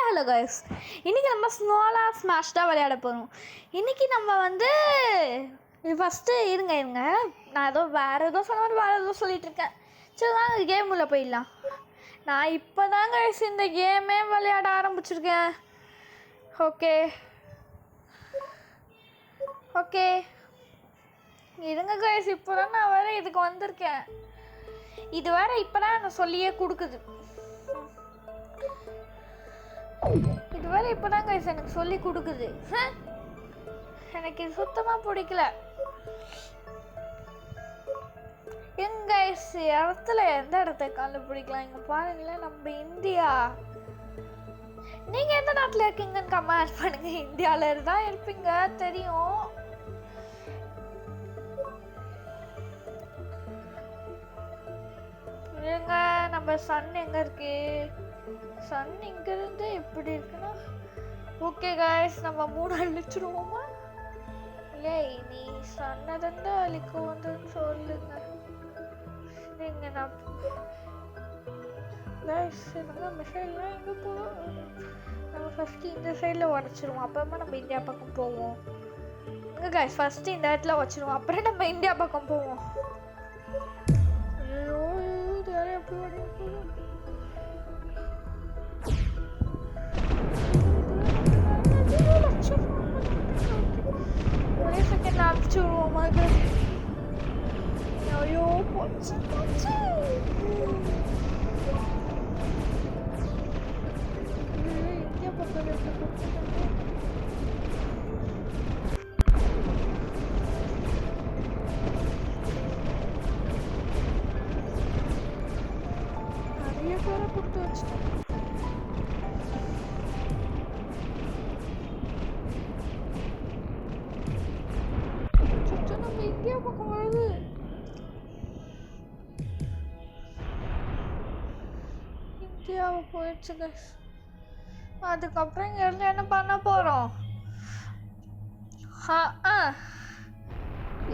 Hello guys, இன்றைக்கி நம்ம ஸ்மாலாக smash தான் விளையாட போகிறோம். இன்றைக்கி நம்ம வந்து ஃபஸ்ட்டு இருங்க நான் வேறு ஏதோ சொல்லிகிட்ருக்கேன். சரி தாங்க கேம் உள்ள போயிடலாம். நான் இப்போ தான் கைஸ் இந்த கேமே விளையாட ஆரம்பிச்சிருக்கேன். ஓகே இருங்க கைஸ், இப்போ தான் நான் வேறு இதுக்கு வந்திருக்கேன். இது வேறு இப்போ தான் நான் சொல்லியே கொடுக்குது. இது வேறு இப்போ தான் கைஸ் எனக்கு சொல்லி கொடுக்குது. எனக்கு இது சுத்தமாக பிடிக்கல. எங்க இடத்துல எந்த இடத்த கண்டுபிடிக்கலாம்? இங்கே பாருங்களேன், நம்ம இந்தியா. நீங்கள் எந்த நாட்டில் இருக்கீங்கன்னு கமெண்ட் பண்ணுங்க. இந்தியாவில் தான் இருப்பீங்க தெரியும். எங்க நம்ம சன் எங்கே இருக்கு? சன் இங்கிருந்து எப்படி இருக்குன்னா, ஓகே கைஸ், நம்ம 3 அழிச்சிருவோமா? இல்லை, நீ சன்னதண்டா அழிக்க வந்துன்னு சொல்லுங்க. நீங்கள் நான் கைஸ் எனக்கு மிசைல்லாம் எங்கே போவோம்? நம்ம ஃபஸ்ட்டு இந்த சைடில் உடச்சிருவோம், அப்புறமா நம்ம இந்தியா பக்கம் போவோம். எங்கே கைஸ் ஃபஸ்ட்டு இந்த இடத்துல வச்சிருவோம், அப்புறம் நம்ம இந்தியா பக்கம் போவோம். ஐயோ இது வேறு எப்படி ஓடி ஒரே செகண்ட் அனுப்பிச்சுடுவோம். ஐயோ போச்சு இந்தியா பக்கம் நிறைய பேரை கொடுத்து வச்சுட்டேன். இந்தியா பக்கம் வருது. இந்தியாவை போயிடுச்சு கைஸ். அதுக்கப்புறம் இங்க இருந்து என்ன பண்ண போறோம்?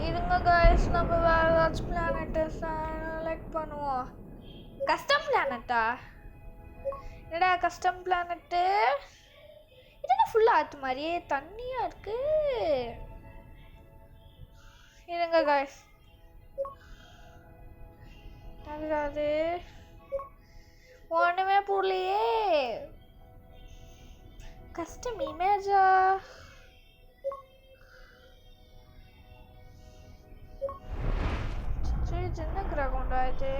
இருங்க கைஸ், நம்ம வேற ஏதாச்சும் பிளானட்டை செலக்ட் பண்ணுவோம். கஸ்டம் பிளானட்டா? என்னடா கஸ்டம் பிளானட்டு? இதெல்லாம் ஃபுல்லாக ஆற்று மாதிரியே தண்ணியாக இருக்கு. இருங்க கைஸ், அது ஒன்றுமே போடலையே. கஸ்டம் இமேஜா? சின்ன கிரகண்டா இது?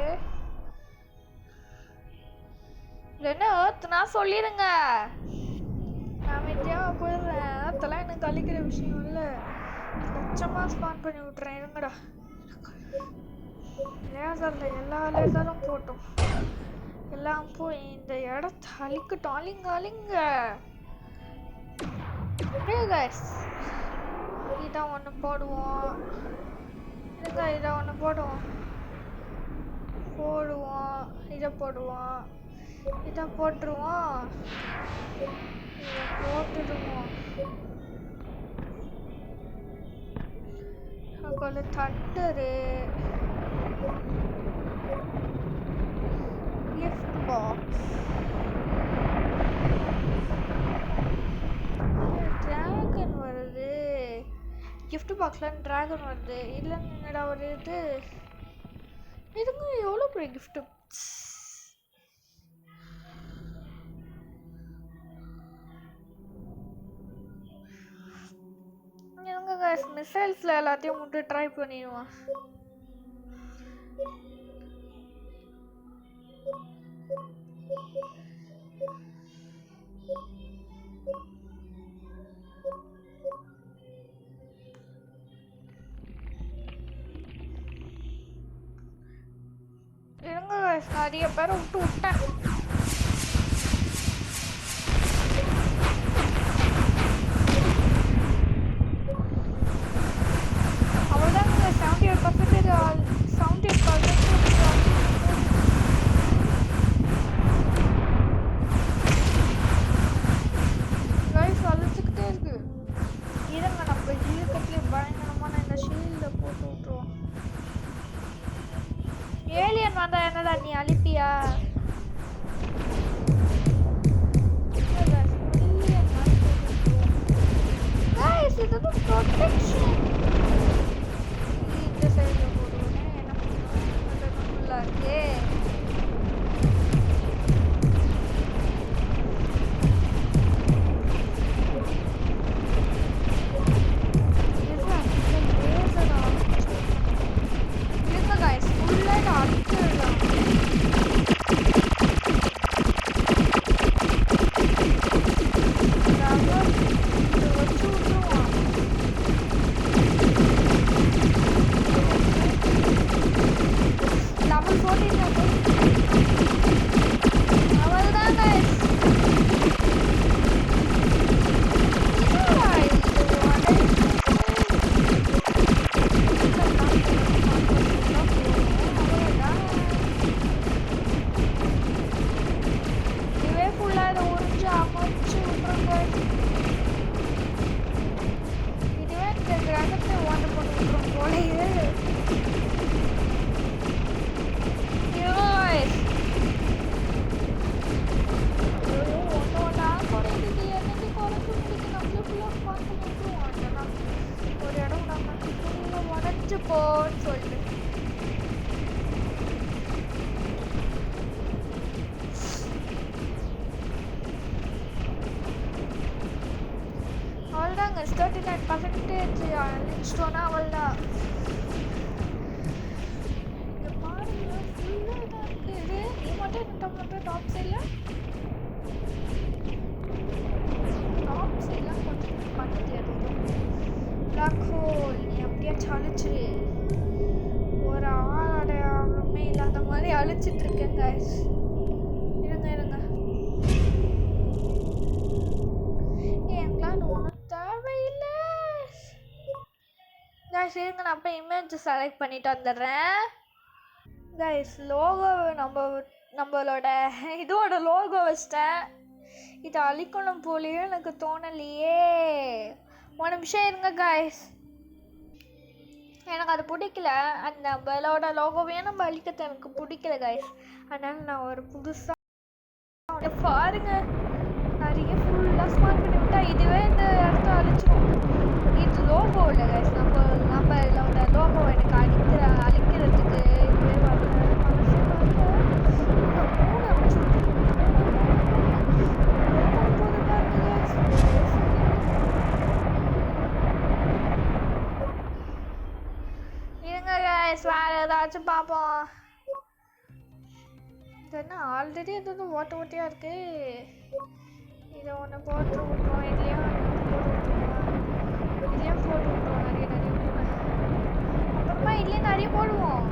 இல்லைன்னா ஏர்த்னா சொல்லிடுங்க, நான் இந்தியாவை போயிடுறேன். ஏர்த்தெல்லாம் எனக்கு அழிக்கிற விஷயம் இல்லை. லட்சமாக ஸ்பான் பண்ணி விட்றேன். இருங்கடா, லேசரில் எல்லா லேசரும் போட்டோம். எல்லாம் போய் இந்த இடத்த அழிக்கட்டும். அழிங்க. இதான் ஒன்று போடுவோம். இதை ஒன்று போடுவோம். இதை போடுவோம். இதை போட்டுருவோம். அங்கே தண்டரு கிஃப்ட் பாக்ஸ், டிராகன் வருது. கிஃப்ட் பாக்ஸில் டிராகன் வருது. இல்லைன்னு என்னடா ஒரு இதுங்க எவ்வளோ பெரிய கிஃப்ட். மிசைல்ஸில் எல்லாத்தையும் முட்டு ட்ரை பண்ணிடுவான். இருங்க நிறைய பேரை விட்டேன். ஏலியன் வந்தா என்னடா நீ அழிப்பியா? போன்னு சொல்லிட்டு. அவ்வளோதாங்க 39% அழிச்சிட்டோன்னா அவ்வளோதான். இங்கே பாருங்க ஃபுல்லாக தான் இருக்குது. நீ மட்டும் டாப் சைடில் கொஞ்சம் பண்ணிட்டு பிளாக் ஹோல் நீ அப்படியே அழிச்சிரு. ஒரு ஆள் அடையாளமே இல்லாத மாதிரி அழிச்சிட்டு இருக்கேன் கைஸ். இருங்க எங்களால் ஒன்றும் தேவையில்லை கைஸ். இருங்க நான் அப்போ இமேஜ் செலக்ட் பண்ணிட்டு வந்துடுறேன் கைஸ். லோகோ நம்மளோட இதோட லோகோ வச்சிட்டேன். இதை அழிக்கணும் போலேயே எனக்கு தோணலையே. ஒரு நிமிஷம் இருங்க கைஸ். எனக்கு அது பிடிக்கல. அந்த நம்மளோட லோகோவையே நம்ம அழிக்கிறது எனக்கு பிடிக்கல கைஸ். அதனால நான் ஒரு புதுசாக பாருங்க நிறைய ஃபுல்லாக ஸ்மார்ட் பண்ணி விட்டா இதுவே இந்த இடத்த அழிச்சிடும். இது லோகோ இல்லை கைஸ். நம்மளோட லோகோ எனக்கு அழிக்கிறதுக்கு இதுவே வரல. வேற ஏதாச்சும் பார்ப்போம். இதென்ன ஆல்ரெடி எதுவும் ஓட்டையாக இருக்கு. இதை ஒன்று போட்டு விட்ருவோம். இதுலேயும் போட்டு விட்ருவோம். நிறைய போடுவேன். அப்புறமா இதுலேயும் நிறைய போடுவோம்.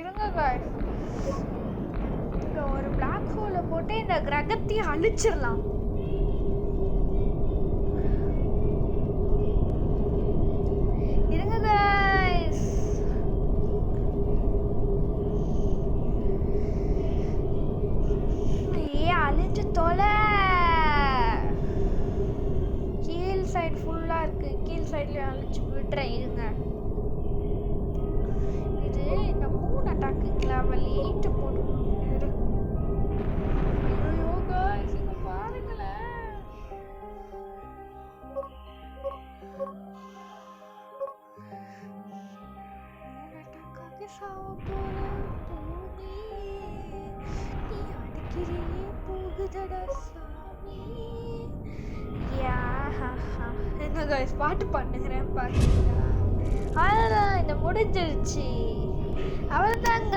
இருங்க காய்ஸ். இங்கே ஒரு பிளாக் ஹோலை போட்டு இந்த கிரகத்தையும் அழிச்சிடலாம். கீழ் சைடு ஃபுல்லாக இருக்கு. கீழ் சைட்லேயும் அழிச்சு விடுறேன். இருங்க. இது இந்த 3 அட்டாக்கு லெவல் 8 போட்டு பாருங்களேன். சாவ போற பூமி நீ அடிக்கிறியே போகுதடா சாமி. என்ன கைஸ் பாட்டு பண்ணுகிறேன் பாருங்களா. அவ்வளோதான் இந்த முடிஞ்சிருச்சு. அவ்வளோதாங்க.